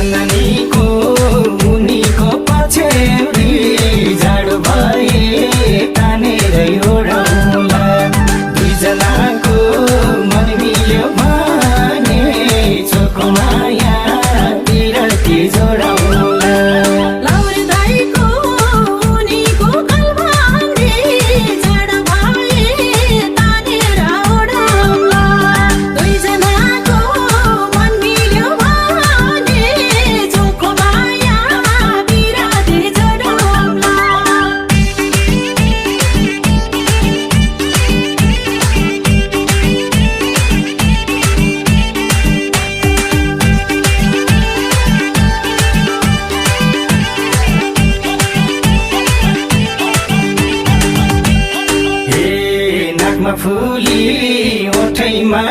चाँदनीको मुनिको पछ्यौरी जाडो भए तानेर ओढौला दुईजनाको मन मिल्यो भने चोखो माया पिरती जोडाउला लाउरे दाइको उनीको कलभान्डी जाडो भए तानेर ओढौला दुईजनाको मन मिल्यो भने चोखो माया पिरती जोडाउला हे नाकमा फुली ओठैमा